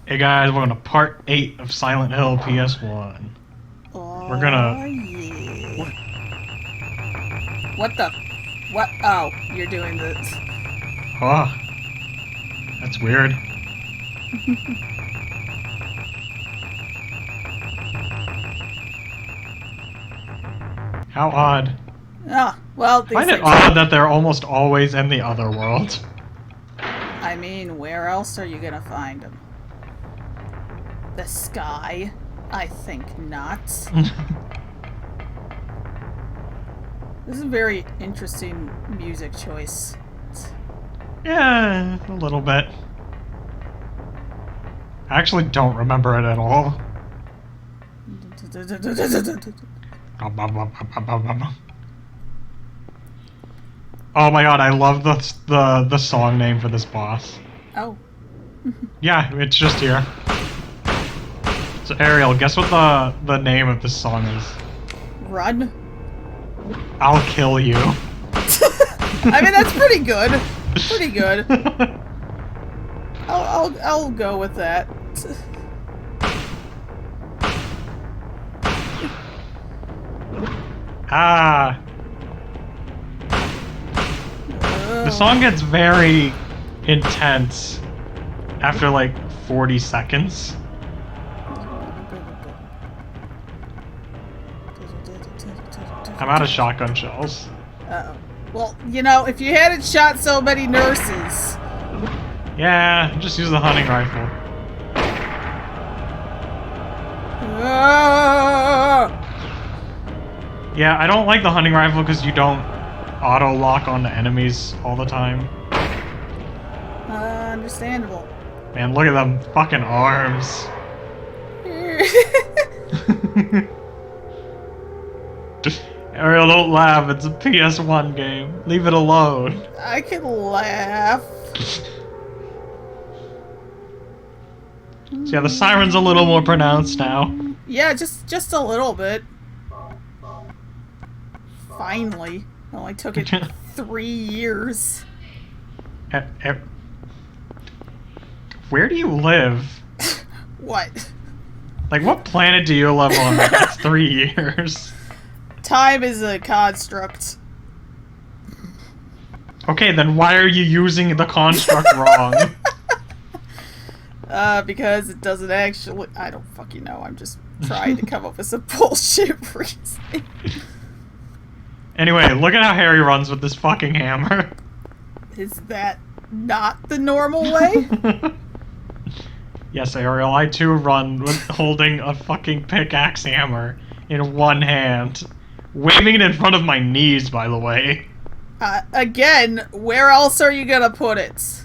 Hey guys, welcome to part 8 of Silent Hill PS1. Oh, We're gonna... yeah. What? What the? What? Oh, you're doing this. Oh, that's weird. How odd. Oh, well, I these find it things odd happen. that they're almost always in the other world. I mean, where else are you gonna find them? The sky? I think not. This is a very interesting music choice. Yeah, a little bit. I actually don't remember it at all. Oh my god, I love the song name for this boss. Oh, Yeah, it's just here. So Ariel, guess what the name of this song is? run. I'll kill you. I mean, that's pretty good. Pretty good. I'll go with that. Ah. The song gets very intense after like 40 seconds. I'm out of shotgun shells. Uh-oh. Well, you know, if you hadn't shot so many nurses. Yeah, just use the hunting rifle. Yeah, I don't like the hunting rifle because you don't auto-lock on the enemies all the time. Understandable. Man, look at them fucking arms. Ariel, don't laugh. It's a PS1 game. Leave it alone. I can laugh. So yeah, the siren's a little more pronounced now. Yeah, just a little bit. Finally. It only took it 3 years. Where do you live? What? Like, what planet do you live on? Like, that's 3 years. Time is a construct. Okay, then why are you using the construct wrong? Because it doesn't actually... I don't fucking know. I'm just trying to come up with some bullshit reason. Anyway, look at how Harry runs with this fucking hammer. Is that not the normal way? Yes, Ariel, I too run with holding a fucking pickaxe hammer in one hand. Waving it in front of my knees, by the way. Again, where else are you gonna put it?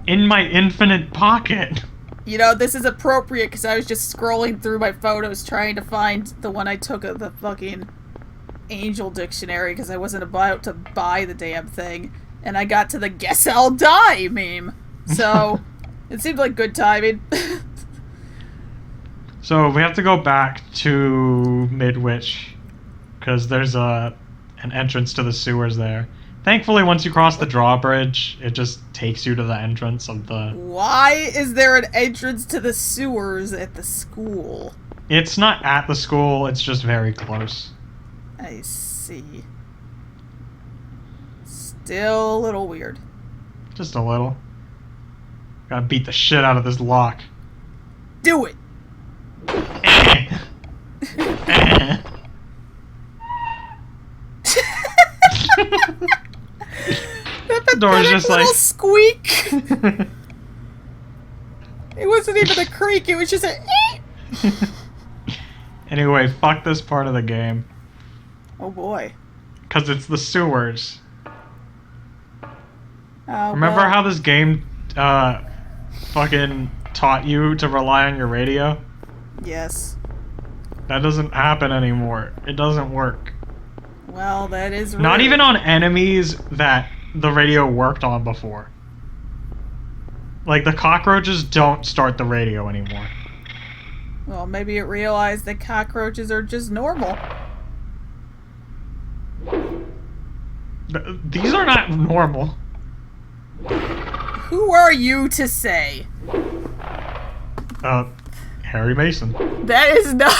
In my infinite pocket. You know, this is appropriate because I was just scrolling through my photos trying to find the one I took of the fucking Angel Dictionary because I wasn't about to buy the damn thing. And I got to the guess I'll die meme. So, it seemed like good timing. So we have to go back to Midwich because there's an entrance to the sewers there. Thankfully, once you cross the drawbridge, it just takes you to the entrance of the... Why is there an entrance to the sewers at the school? It's not at the school, it's just very close. I see. Still a little weird. Just a little. Gotta beat the shit out of this lock. Do it! The door's just like... squeak! It wasn't even a creak, it was just a... Anyway, fuck this part of the game. Oh boy. Because it's the sewers. Oh, Remember well. how this game fucking taught you to rely on your radio? Yes. That doesn't happen anymore. It doesn't work. Well, that is rude. Not even on enemies that the radio worked on before. Like, the cockroaches don't start the radio anymore. Well, maybe it realized that cockroaches are just normal. These are not normal. Who are you to say? Harry Mason. That is not...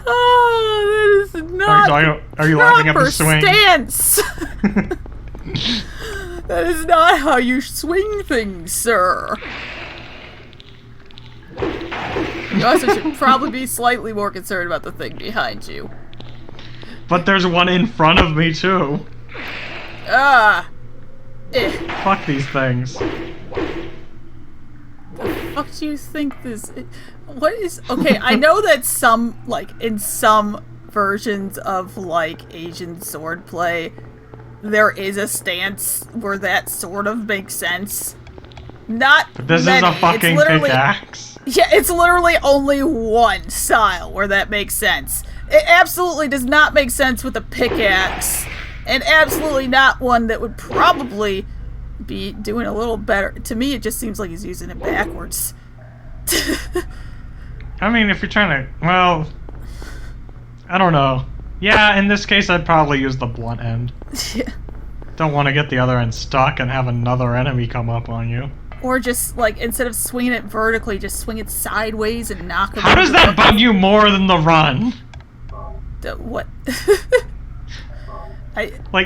Oh, that is not Are you laughing at the swing? Stance. That is not how you swing things, sir. You also should probably be slightly more concerned about the thing behind you. But there's one in front of me, too. Fuck these things. The fuck do you think this is? What is... Okay, I know that some, like, in some versions of, like, Asian swordplay, there is a stance where that sort of makes sense. Not But this many. is a fucking pickaxe. Yeah, it's literally only one style where that makes sense. It absolutely does not make sense with a pickaxe, and absolutely not one that would probably be doing a little better. To me, it just seems like he's using it backwards. I mean, if you're trying to... Well... I don't know. Yeah, in this case, I'd probably use the blunt end. Yeah. Don't want to get the other end stuck and have another enemy come up on you. Or just, like, instead of swinging it vertically, just swing it sideways and knock it. How does that bug you more than the run? What?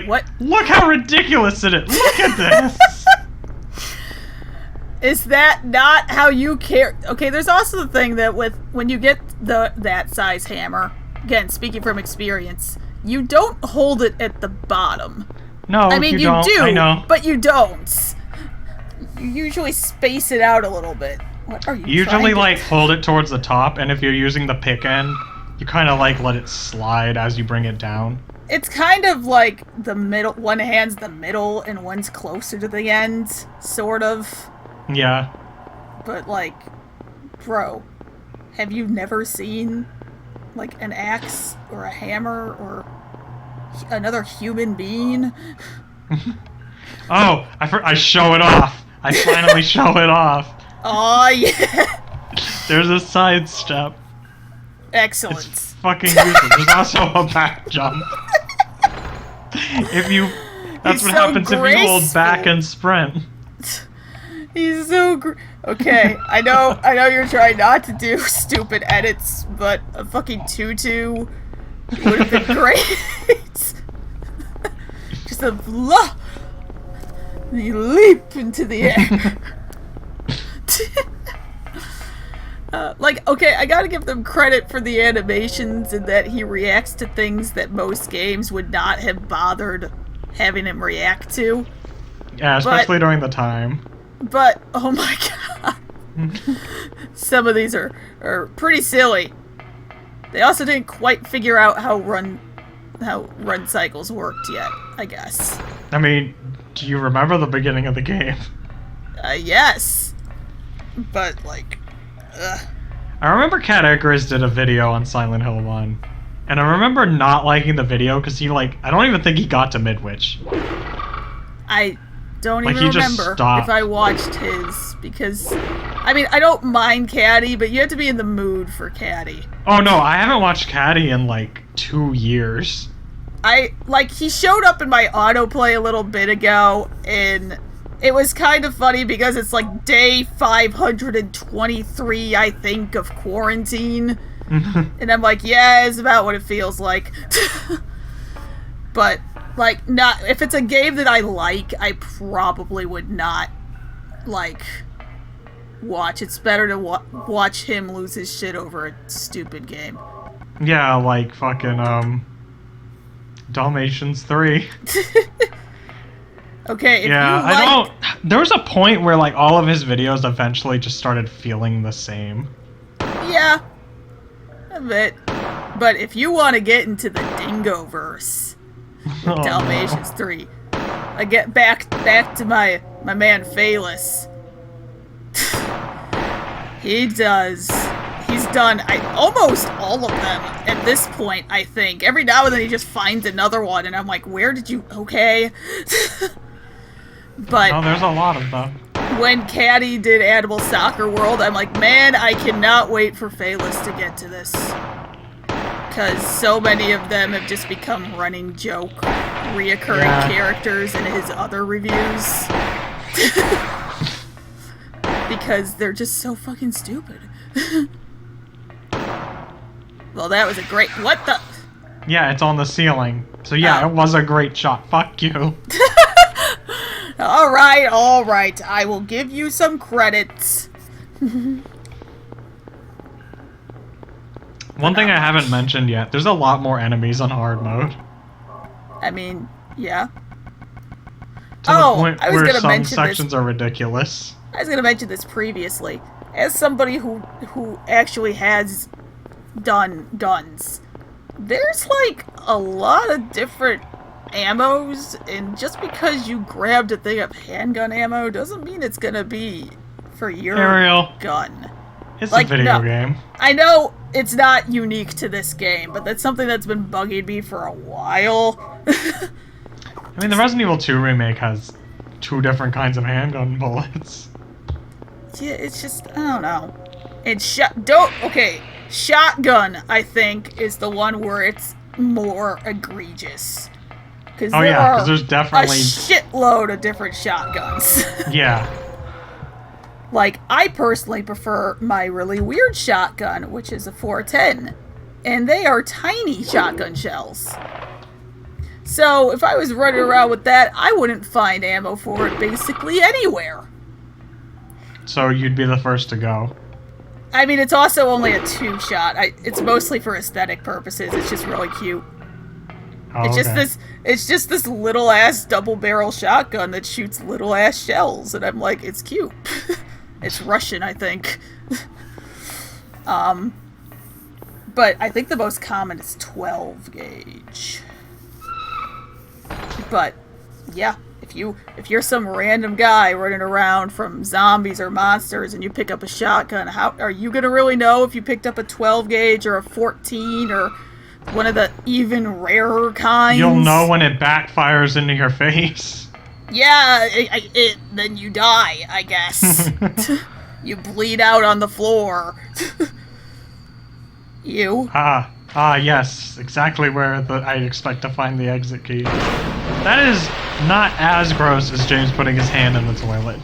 What? Look how ridiculous it is! Look at this! Is that not how you care? Okay, there's also the thing that when you get that size hammer, again, speaking from experience, you don't hold it at the bottom. No, I mean, you don't. do, I know. but you don't. You usually space it out a little bit. What are you usually, like, hold it towards the top, and if you're using the pick end, you kind of, like, let it slide as you bring it down. It's kind of like the middle. One hand's the middle, and one's closer to the end, sort of. Yeah. But, like, bro, have you never seen, like, an axe or a hammer or another human being? Oh, I show it off. I finally show it off. Oh yeah. There's a side step. Excellent. It's fucking useless. There's also a back jump. That's what happens if you hold back and sprint. He's so okay. I know you're trying not to do stupid edits, but a fucking tutu would have been great. Just a blah. And you leap into the air. Like, okay, I gotta give them credit for the animations and that he reacts to things that most games would not have bothered having him react to. Yeah, especially during the time. But, oh my god. Some of these are pretty silly. They also didn't quite figure out how run cycles worked yet, I guess. I mean, do you remember the beginning of the game? Yes. But, like, I remember Cat Icarus did a video on Silent Hill 1. And I remember not liking the video because I don't even think he got to Midwich. I don't even remember if I watched his, because, I mean, I don't mind Caddy, but you have to be in the mood for Caddy. Oh no, I haven't watched Caddy in like 2 years. He showed up in my autoplay a little bit ago, and it was kind of funny because it's like day 523, I think, of quarantine. And I'm like, yeah, it's about what it feels like. But, like, not if it's a game that I like, I probably would not, like, watch. It's better to watch him lose his shit over a stupid game. Yeah, like fucking, Dalmatians 3. Okay, if there was a point where, like, all of his videos eventually just started feeling the same. Yeah, a bit. But if you want to get into the Dingo-verse, Dalmatians 3, I get back to my man Phalus. He's done almost all of them at this point, I think. Every now and then he just finds another one, and I'm like, where did you... Okay. But... Oh, there's a lot of them. When Caddy did Animal Soccer World, I'm like, man, I cannot wait for Phalus to get to this. because so many of them have just become running joke, reoccurring characters in his other reviews. Because they're just so fucking stupid. Well, that was a great... What the... Yeah, it's on the ceiling. So yeah, It was a great shot. Fuck you. Alright. I will give you some credits. One thing I haven't mentioned yet, there's a lot more enemies on hard mode. I mean, yeah. To the point I was where gonna some mention sections are ridiculous. I was gonna mention this previously. As somebody who actually has done guns, there's like a lot of different ammos, and just because you grabbed a thing of handgun ammo doesn't mean it's gonna be for your gun. It's a video game. I know it's not unique to this game, but that's something that's been bugging me for a while. I mean, the Resident Evil 2 remake has 2 different kinds of handgun bullets. Yeah, it's just, I don't know. And shotgun, I think, is the one where it's more egregious. Because there's definitely a shitload of different shotguns. Yeah. Like, I personally prefer my really weird shotgun, which is a 410. And they are tiny shotgun shells. So, if I was running around with that, I wouldn't find ammo for it basically anywhere. So, you'd be the first to go. I mean, it's also only a 2-shot. It's mostly for aesthetic purposes. It's just really cute. Oh, It's just this little-ass double-barrel shotgun that shoots little-ass shells. And I'm like, it's cute. It's Russian, I think. But I think the most common is 12 gauge. But yeah, if you're some random guy running around from zombies or monsters and you pick up a shotgun, how are you gonna really know if you picked up a 12 gauge or a 14 or one of the even rarer kinds? You'll know when it backfires into your face. Yeah, then you die, I guess. You bleed out on the floor. You? Yes, exactly where I'd expect to find the exit key. That is not as gross as James putting his hand in the toilet.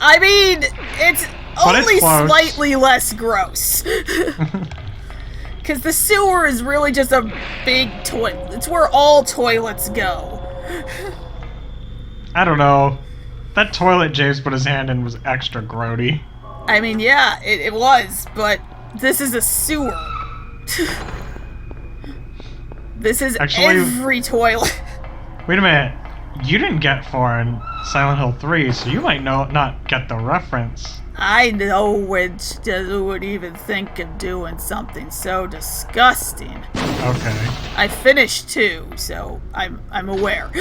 I mean, it's only slightly less gross. Because the sewer is really just a big toilet. It's where all toilets go. I don't know. That toilet James put his hand in was extra grody. I mean, yeah, it was, but this is a sewer. This is every toilet. Wait a minute. You didn't get far in Silent Hill 3, so you might not get the reference. I know which would even think of doing something so disgusting. Okay. I finished 2, so I'm aware.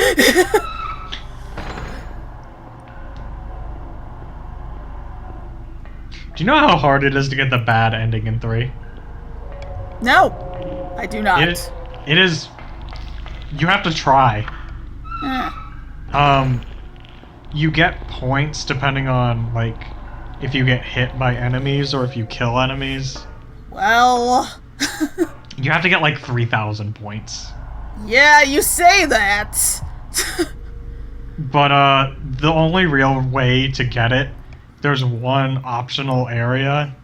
Do you know how hard it is to get the bad ending in 3? No, I do not. It is. You have to try. You get points depending on, like, if you get hit by enemies or if you kill enemies. Well... You have to get, like, 3,000 points. Yeah, you say that! But, the only real way to get it, there's one optional area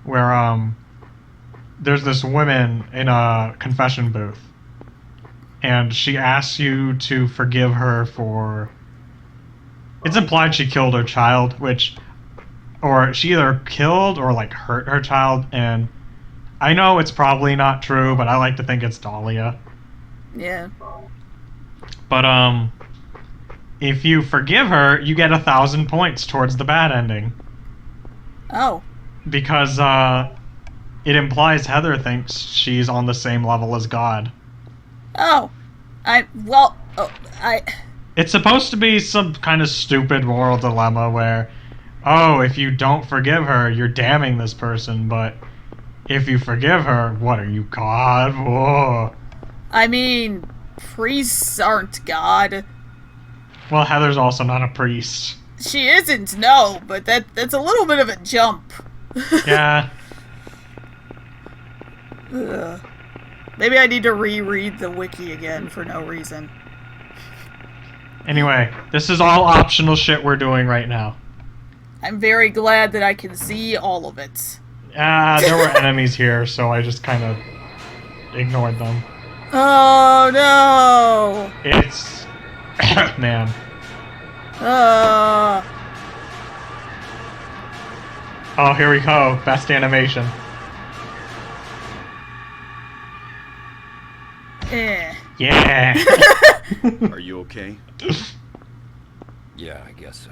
where, there's this woman in a confession booth. And she asks you to forgive her for... It's implied she killed her child, or she either killed or, like, hurt her child, and I know it's probably not true, but I like to think it's Dahlia. Yeah. But, if you forgive her, you get 1,000 points towards the bad ending. Oh. Because, it implies Heather thinks she's on the same level as God. Oh. It's supposed to be some kind of stupid moral dilemma where, if you don't forgive her, you're damning this person, but if you forgive her, what are you, God? Whoa. I mean, priests aren't God. Well, Heather's also not a priest. She isn't, no, but that's a little bit of a jump. Yeah. Ugh. Maybe I need to reread the wiki again for no reason. Anyway, this is all optional shit we're doing right now. I'm very glad that I can see all of it. There were enemies here, so I just kind of ignored them. Oh no! It's... man. Oh, here we go. Best animation. Yeah. Are you okay? Yeah, I guess so.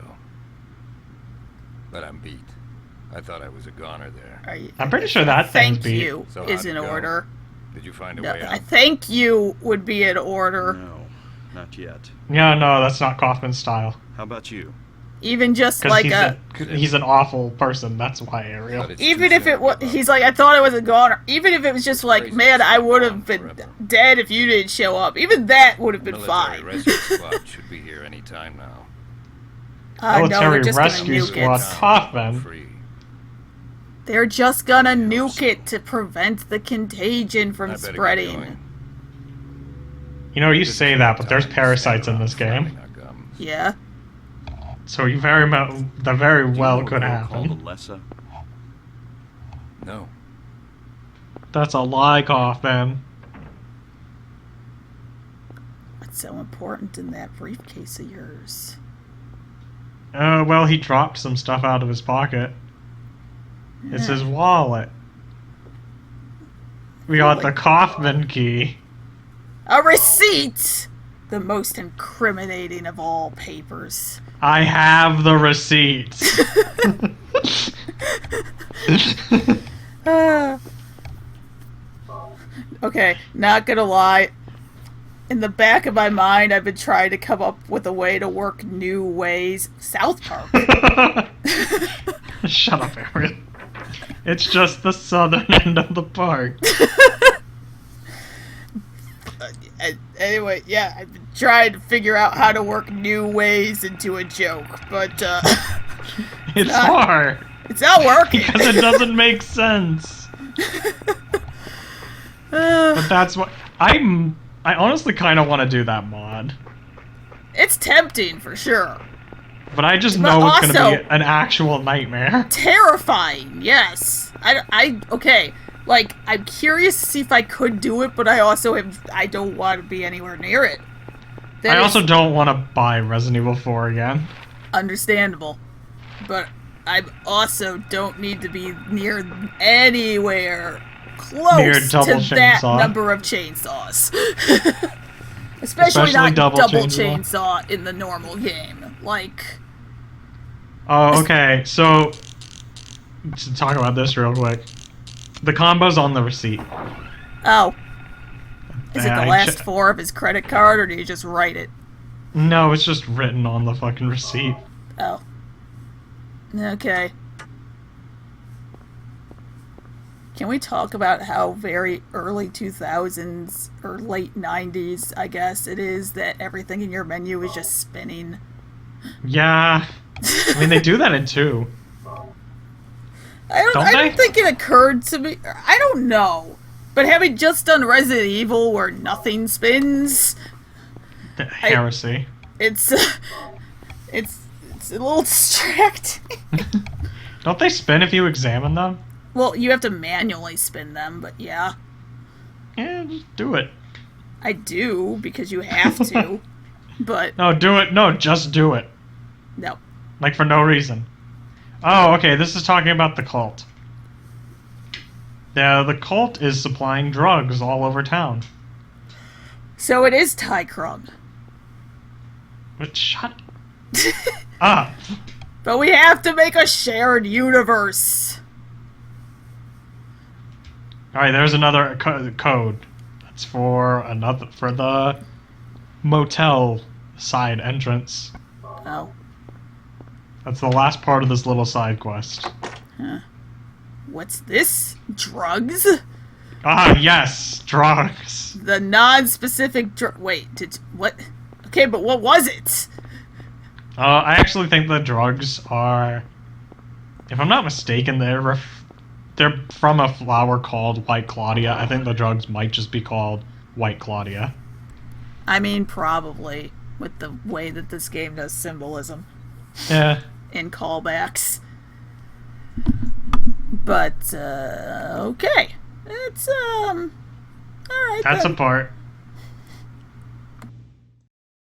But I'm beat. I thought I was a goner there. I'm pretty sure that thing's Thank beat. you So is how'd in it go? order. Did you find a No, way I out? thank you would be in order. No, not yet. No, that's not Kaufman's style. How about you? Even just Because like he's an awful person. That's why, Ariel. But it's even too if soon it to was, give up. he's like, I thought I was a goner. Even if it was just like, Crazy man, I to would stay have on been forever. dead if you didn't show up. Even that would have been Military fine. rescue squad should be here any time now. No, they're Military just gonna rescue nuke squad. it. Kaufman. Free. They're just gonna nuke it to prevent the contagion from I better get spreading. going. You know, you This say is that, the but there's time to parasites stand in this around game. flapping our gums. Yeah. So you very well Do you could know a girl called happen. Alessa? No. That's a lie, Kaufman. What's so important in that briefcase of yours? Well, he dropped some stuff out of his pocket. It's his wallet. We got the Kaufman key. A receipt! The most incriminating of all papers. I have the receipt. Okay, not gonna lie. In the back of my mind, I've been trying to come up with a way to work new ways. South Park. Shut up, Ariel. It's just the southern end of the park. Anyway, yeah, I've been trying to figure out how to work new ways into a joke, but It's not- hard. it's not working. Because it doesn't make sense. But that's what... I honestly kind of want to do that mod. It's tempting for sure. But I just But know it's going to also- be an actual nightmare. Terrifying, yes. Okay. Like, I'm curious to see if I could do it, but I don't want to be anywhere near it. That I is also don't want to buy Resident Evil 4 again. understandable. But I also don't need to be near anywhere close Near to double that chainsaw. number of chainsaws. Especially not double double chainsaw. chainsaw in the normal game. Like, Oh, okay. So, to talk about this real quick. The combo's on the receipt. oh. Is it Yeah, the I last che- 4 of his credit card, or do you just write it? No, it's just written on the fucking receipt. Oh. Okay. Can we talk about how very early 2000s, or late 90s, I guess, it is that everything in your menu is just spinning? Yeah. I mean, they do that in 2. I Don't don't they? think it occurred to me. I don't know. But having just done Resident Evil where nothing spins, Heresy. it's a little distracting. Don't they spin if you examine them? Well, you have to manually spin them, but yeah. Yeah, just do it. I do, because you have to. But, No, do it. No, just do it. no. Like, for no reason. Oh, okay, this is talking about the cult. Yeah, the cult is supplying drugs all over town. So it is Ty Krung. But shut up. But we have to make a shared universe. Alright, there's another code. That's for the motel side entrance. Oh. That's the last part of this little side quest. What's this? Drugs? Ah, yes, drugs. The non-specific wait, what? Okay, but what was it? I actually think the drugs are, if I'm not mistaken, they're from a flower called White Claudia. I think the drugs might just be called White Claudia. I mean, probably, with the way that this game does symbolism Yeah. in callbacks. But, okay. It's, alright That's then. a part.